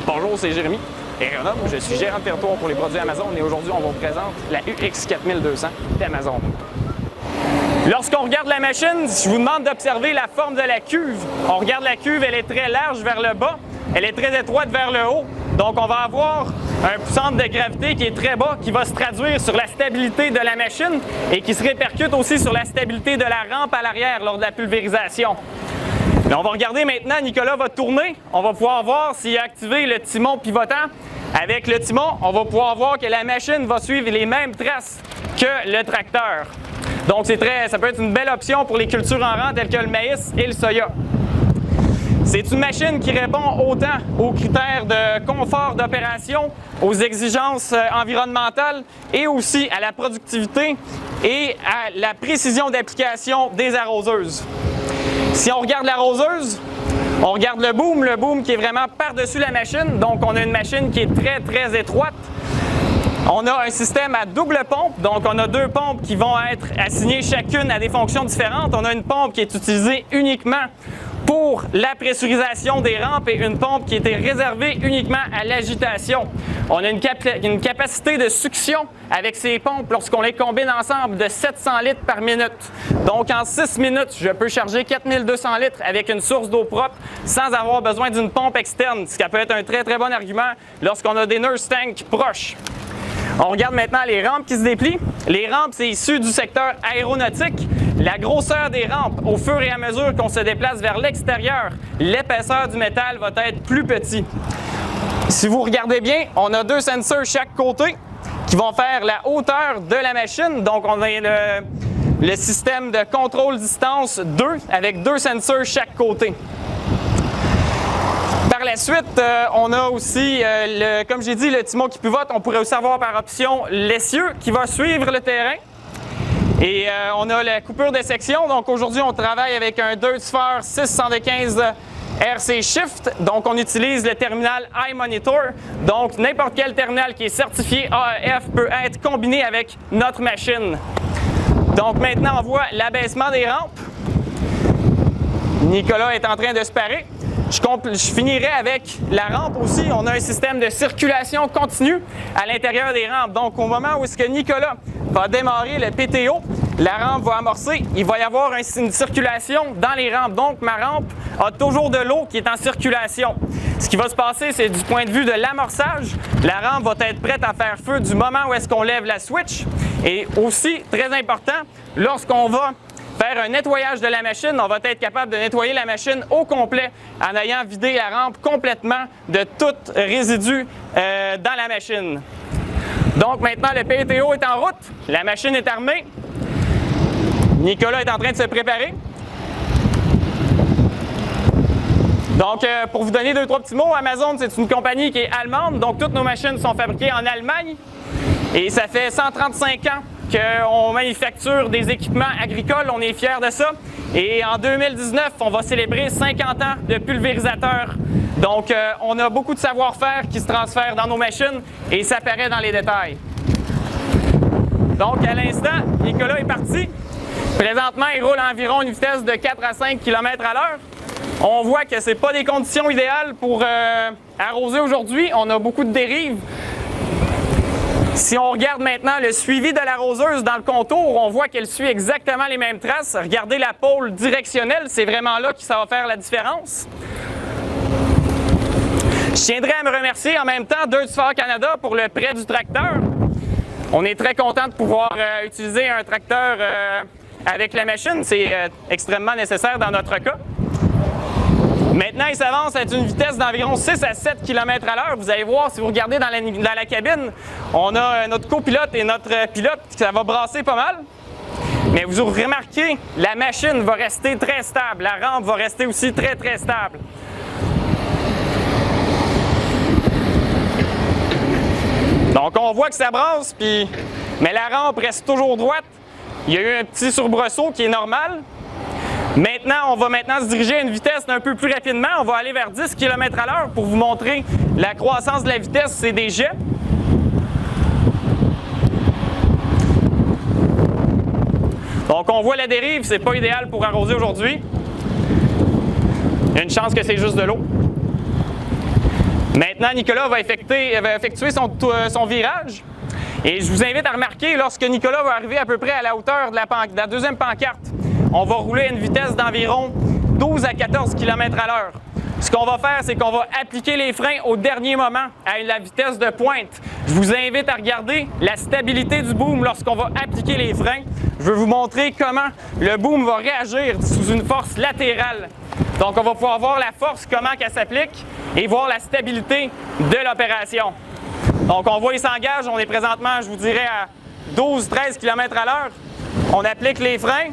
Bonjour, c'est Jérémy Aéronome. Je suis gérant de territoire pour les produits Amazon et aujourd'hui, on vous présente la UX4200 d'Amazon. Lorsqu'on regarde la machine, je vous demande d'observer la forme de la cuve. On regarde la cuve, elle est très large vers le bas, elle est très étroite vers le haut. Donc, on va avoir un centre de gravité qui est très bas, qui va se traduire sur la stabilité de la machine et qui se répercute aussi sur la stabilité de la rampe à l'arrière lors de la pulvérisation. Mais on va regarder maintenant, Nicolas va tourner. On va pouvoir voir s'il a activé le timon pivotant. Avec le timon, on va pouvoir voir que la machine va suivre les mêmes traces que le tracteur. Donc, ça peut être une belle option pour les cultures en rang telles que le maïs et le soya. C'est une machine qui répond autant aux critères de confort d'opération, aux exigences environnementales et aussi à la productivité et à la précision d'application des arroseuses. Si on regarde l'arroseuse, on regarde le boom qui est vraiment par-dessus la machine. Donc, on a une machine qui est très, très étroite. On a un système à double pompe, donc on a deux pompes qui vont être assignées chacune à des fonctions différentes. On a une pompe qui est utilisée uniquement pour la pressurisation des rampes et une pompe qui était réservée uniquement à l'agitation. On a une capacité de succion avec ces pompes lorsqu'on les combine ensemble de 700 litres par minute. Donc en 6 minutes, je peux charger 4200 litres avec une source d'eau propre sans avoir besoin d'une pompe externe, ce qui peut être un très très bon argument lorsqu'on a des nurse tanks proches. On regarde maintenant les rampes qui se déplient. Les rampes, c'est issu du secteur aéronautique. La grosseur des rampes, au fur et à mesure qu'on se déplace vers l'extérieur, l'épaisseur du métal va être plus petit. Si vous regardez bien, on a deux sensors chaque côté qui vont faire la hauteur de la machine. Donc, on a le système de contrôle distance 2 avec deux sensors chaque côté. Par la suite, on a aussi, comme j'ai dit, le timon qui pivote. On pourrait aussi avoir par option l'essieu qui va suivre le terrain. Et on a la coupure de section. Donc aujourd'hui, on travaille avec un Dirt Sphere 675 RC Shift. Donc on utilise le terminal iMonitor. Donc n'importe quel terminal qui est certifié AEF peut être combiné avec notre machine. Donc maintenant, on voit l'abaissement des rampes. Nicolas est en train de se parer. Je finirai avec la rampe aussi. On a un système de circulation continue à l'intérieur des rampes. Donc, au moment où est-ce que Nicolas va démarrer le PTO, la rampe va amorcer. Il va y avoir une circulation dans les rampes. Donc, ma rampe a toujours de l'eau qui est en circulation. Ce qui va se passer, c'est du point de vue de l'amorçage. La rampe va être prête à faire feu du moment où est-ce qu'on lève la switch. Et aussi, très important, lorsqu'on va faire un nettoyage de la machine, on va être capable de nettoyer la machine au complet en ayant vidé la rampe complètement de tout résidu dans la machine. Donc maintenant, le PTO est en route, la machine est armée. Nicolas est en train de se préparer. Donc, pour vous donner 2-3 petits mots, Amazon, c'est une compagnie qui est allemande, donc toutes nos machines sont fabriquées en Allemagne. Et ça fait 135 ans qu'on manufacture des équipements agricoles, on est fiers de ça. Et en 2019, on va célébrer 50 ans de pulvérisateur. Donc, on a beaucoup de savoir-faire qui se transfère dans nos machines et ça paraît dans les détails. Donc, à l'instant, Nicolas est parti. Présentement, il roule à environ une vitesse de 4 à 5 km à l'heure. On voit que ce n'est pas des conditions idéales pour arroser aujourd'hui. On a beaucoup de dérives. Si on regarde maintenant le suivi de l'arroseuse dans le contour, on voit qu'elle suit exactement les mêmes traces. Regardez la pôle directionnelle, c'est vraiment là que ça va faire la différence. Je tiendrai à me remercier en même temps Dirt Sphere Canada pour le prêt du tracteur. On est très content de pouvoir utiliser un tracteur avec la machine. C'est extrêmement nécessaire dans notre cas. Maintenant, il s'avance à une vitesse d'environ 6 à 7 km à l'heure. Vous allez voir, si vous regardez dans la cabine, on a notre copilote et notre pilote, ça va brasser pas mal. Mais vous remarquez, la machine va rester très stable. La rampe va rester aussi très, très stable. Donc, on voit que ça brasse, mais la rampe reste toujours droite. Il y a eu un petit surbressaut qui est normal. Maintenant, on va se diriger à une vitesse un peu plus rapidement. On va aller vers 10 km à l'heure pour vous montrer la croissance de la vitesse. C'est des jets. Donc, on voit la dérive. C'est pas idéal pour arroser aujourd'hui. Il y a une chance que c'est juste de l'eau. Maintenant, Nicolas va effectuer son virage. Et je vous invite à remarquer, lorsque Nicolas va arriver à peu près à la hauteur de la deuxième pancarte, on va rouler à une vitesse d'environ 12 à 14 km à l'heure. Ce qu'on va faire, c'est qu'on va appliquer les freins au dernier moment à la vitesse de pointe. Je vous invite à regarder la stabilité du boom lorsqu'on va appliquer les freins. Je vais vous montrer comment le boom va réagir sous une force latérale. Donc, on va pouvoir voir la force, comment elle s'applique et voir la stabilité de l'opération. Donc, on voit, il s'engage. On est présentement, je vous dirais, à 12-13 km à l'heure. On applique les freins.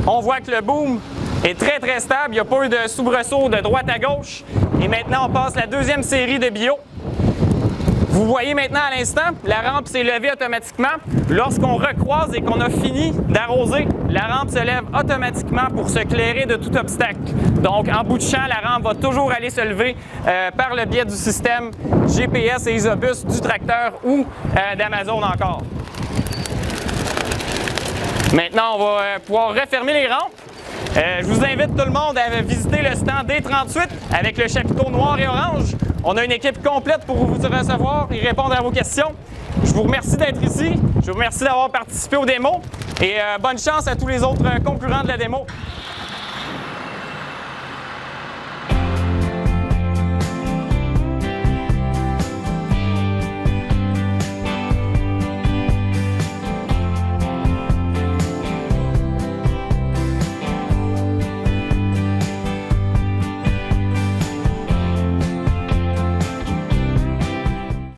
On voit que le boom est très, très stable. Il n'y a pas eu de soubresaut de droite à gauche. Et maintenant, on passe la deuxième série de bio. Vous voyez maintenant à l'instant, la rampe s'est levée automatiquement. Lorsqu'on recroise et qu'on a fini d'arroser, la rampe se lève automatiquement pour se clairer de tout obstacle. Donc, en bout de champ, la rampe va toujours aller se lever par le biais du système GPS et Isobus du tracteur ou d'Amazon encore. Maintenant, on va pouvoir refermer les rampes. Je vous invite tout le monde à visiter le stand D38 avec le chapiteau noir et orange. On a une équipe complète pour vous recevoir et répondre à vos questions. Je vous remercie d'être ici. Je vous remercie d'avoir participé aux démos et bonne chance à tous les autres concurrents de la démo.